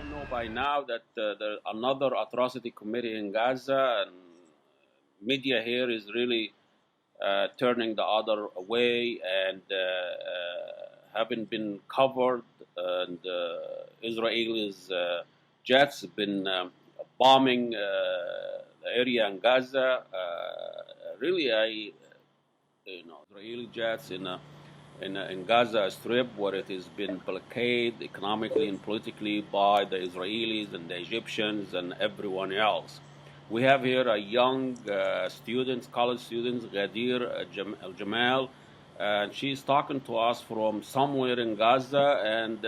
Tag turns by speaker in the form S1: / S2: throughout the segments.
S1: don't know by now that there's another atrocity committee in Gaza, and media here is really turning the other way and having been covered, and Israel's jets have been bombing the area in Gaza. Really, Israeli jets in Gaza Strip, where it has been blockaded economically and politically by the Israelis and the Egyptians and everyone else. We have here a young student, college student, Ghadeer Al Jamal, and she's talking to us from somewhere in Gaza. And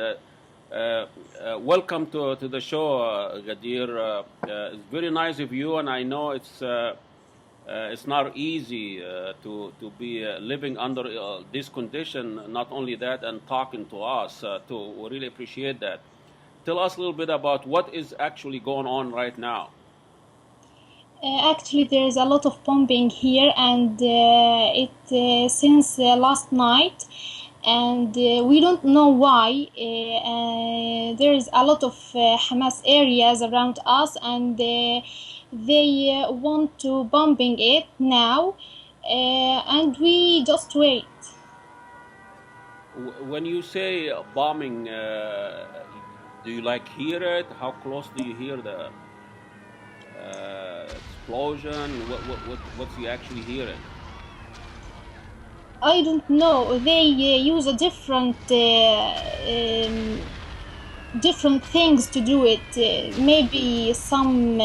S1: welcome to the show, Ghadeer. It's very nice of you, and I know it's not easy to be living under this condition. Not only that, and talking to us, we really appreciate that. Tell us a little bit about what is actually going on right now.
S2: Actually, there is a lot of bombing here, and since last night, and we don't know why. There is a lot of Hamas areas around us, and they want to bombing it now, and we just wait.
S1: When you say bombing, do you hear it? How close do you hear the explosion? What's you actually hearing?
S2: I don't know. They use a different things to do it. Maybe some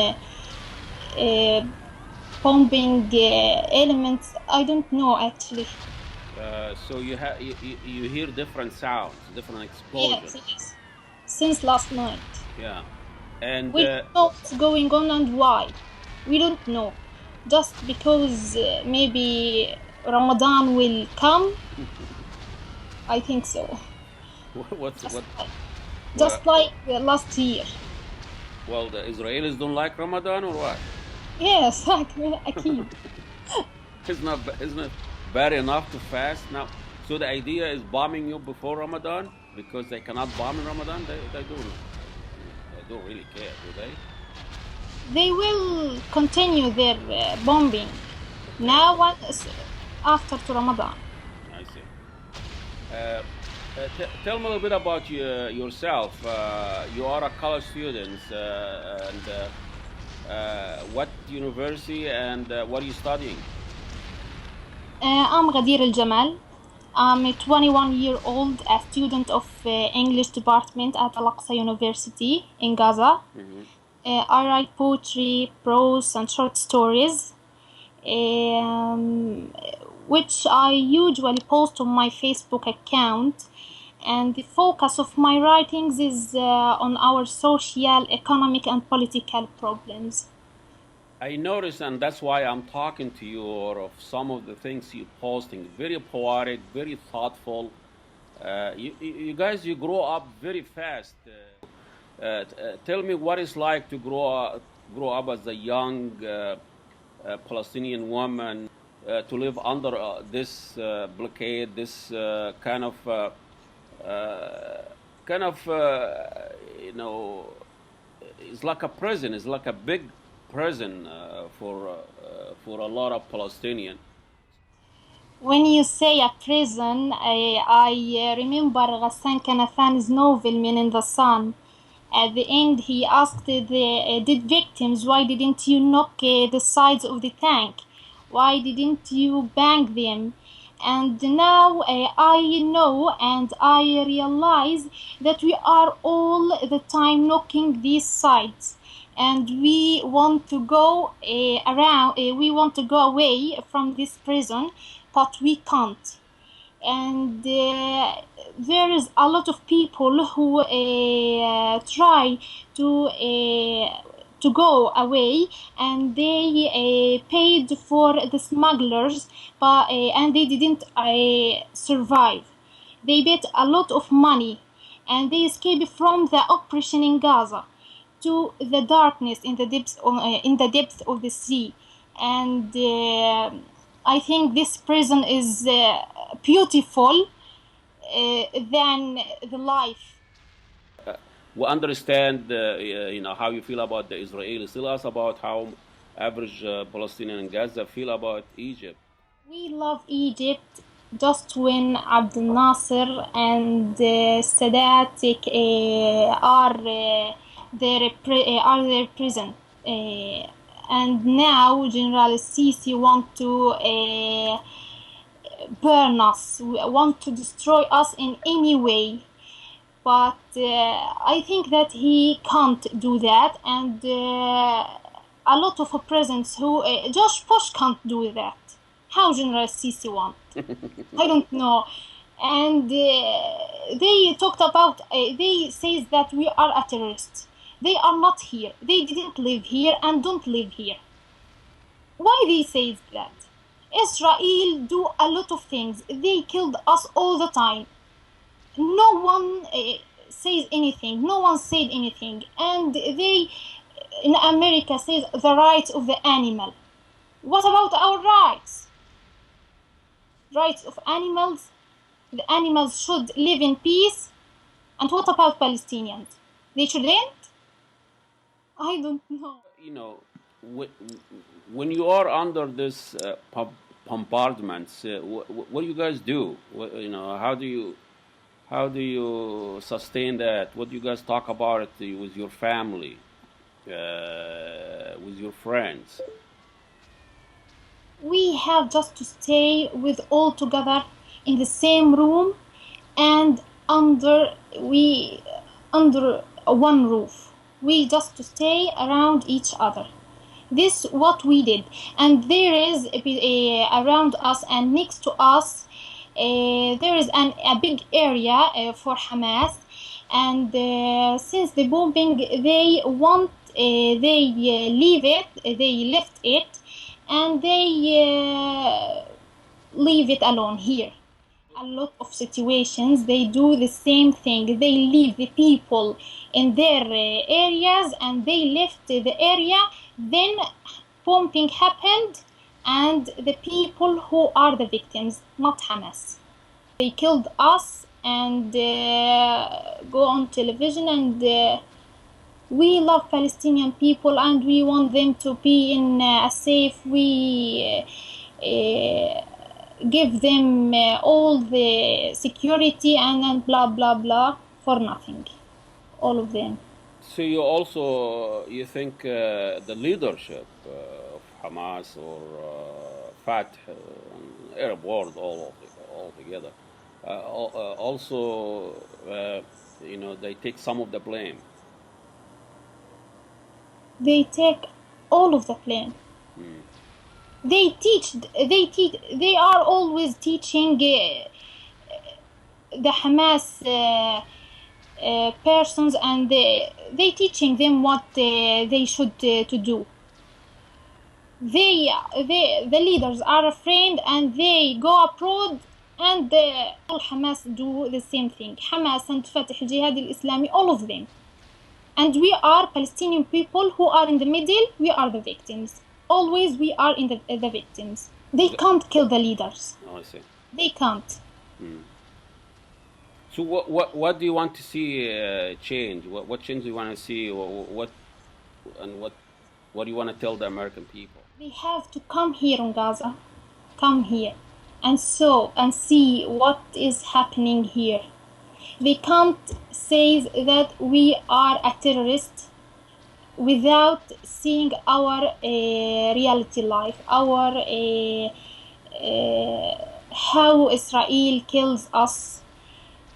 S2: bombing elements. I don't know actually.
S1: So you hear different sounds, different explosions.
S2: Yes. Since last night.
S1: Yeah, and
S2: we don't know what's going on and why. We don't know. Just because maybe Ramadan will come. I think so. Just like last year.
S1: Well, the Israelis don't like Ramadan, or what?
S2: Yes, akid.
S1: Isn't it bad enough to fast now? So the idea is bombing you before Ramadan because they cannot bomb in Ramadan. They don't really care, do they?
S2: They will continue their bombing now after Ramadan.
S1: I see. Tell me a little bit about yourself. You are a college student, and what university and what are you studying?
S2: I'm Ghadeer Al Jamal. I'm a 21-year-old, a student of English department at Al-Aqsa University in Gaza.
S1: Mm-hmm.
S2: I write poetry, prose, and short stories, which I usually post on my Facebook account. And the focus of my writings is on our social, economic, and political problems.
S1: I noticed, and that's why I'm talking to you, or of some of the things you're posting. Very poetic, very thoughtful. You guys, you grow up very fast. Tell me what it's like to grow up as a young Palestinian woman, to live under this blockade, this kind of it's like a prison. It's like a big prison for a lot of Palestinians.
S2: When you say a prison, I remember Ghassan Kanafan's novel Men in the Sun. At the end, he asked the dead victims, why didn't you knock the sides of the tank? Why didn't you bang them? And now I know and I realize that we are all the time knocking these sides. And we want to go we want to go away from this prison, but we can't. And there is a lot of people who try to go away, and they paid for the smugglers, but and they didn't survive. They bet a lot of money, and they escaped from the oppression in Gaza to the darkness in the depths of the sea. And I think this prison is beautiful than the life.
S1: we understand how you feel about the Israelis. Tell us about how average Palestinian in Gaza feel about Egypt.
S2: We love Egypt just when Abdel Nasser and Sadat are their present. And now General Sisi want to burn us, want to destroy us in any way. But I think that he can't do that, and a lot of presidents who George Bush can't do that. How General Sisi want? I don't know. And they talked about. They says that we are a terrorist. They are not here. They didn't live here and don't live here. Why they say that? Israel do a lot of things. They killed us all the time. No one says anything. No one said anything. And they, in America, says the rights of the animal. What about our rights? Rights of animals? The animals should live in peace. And what about Palestinians? They shouldn't? I don't know.
S1: When you are under this bombardments, what do you guys do? How do you sustain that? What do you guys talk about it with your family, with your friends?
S2: We have just to stay with all together in the same room and under one roof. We just to stay around each other. This what we did, and there is around us and next to us there is a big area for Hamas, and since the bombing they left it, and they leave it alone here. A lot of situations they do the same thing. They leave the people in their areas and they left the area. Then bombing happened, and the people who are the victims, not Hamas. They killed us and go on television, and we love Palestinian people and we want them to be in a safe. We give them all the security and blah blah blah for nothing, all of them.
S1: So you think the leadership of Hamas or Fatah, Arab world all together, also they take some of the blame.
S2: They take all of the blame. They are always teaching the Hamas persons, and they teaching them what they should to do. The leaders are afraid, and they go abroad, and all Hamas do the same thing. Hamas and Fatah al-Jihad al-Islami, all of them. And we are Palestinian people who are in the middle. We are the victims. Always we are in the victims. They can't kill the leaders.
S1: Oh, I see.
S2: They can't.
S1: So what do you want to see change? What change do you want to see? What do you want to tell the American people?
S2: They have to come here in Gaza. Come here and see what is happening here. They can't say that we are a terrorist without seeing our reality life, our how Israel kills us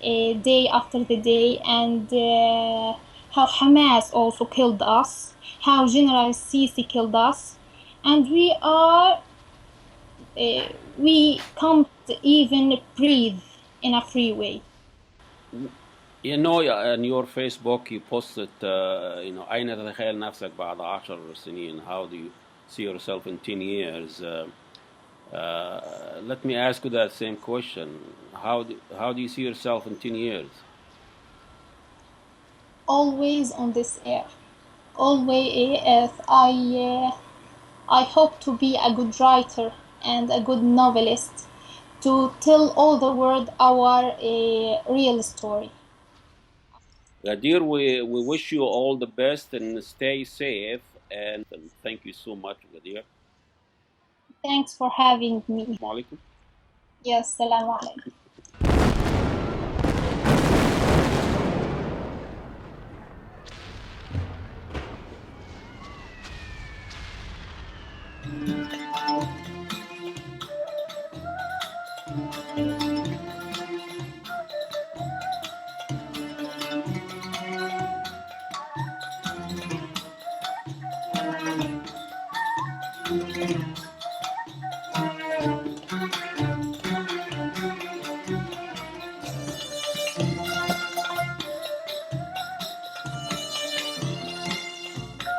S2: day after the day, and how Hamas also killed us, how General Sisi killed us, and we can't even breathe in a free way.
S1: On your Facebook you posted أين تتخيل نفسك بعد 10 سنين? How do you see yourself in 10 years? Let me ask you that same question. How do you see yourself in 10 years?
S2: Always on this earth. Always I hope to be a good writer and a good novelist, to tell all the world our real story.
S1: Ghadeer, we wish you all the best and stay safe. And thank you so much, Ghadeer.
S2: Thanks for having me.
S1: Assalamu alaikum.
S2: Yes, salam alaikum.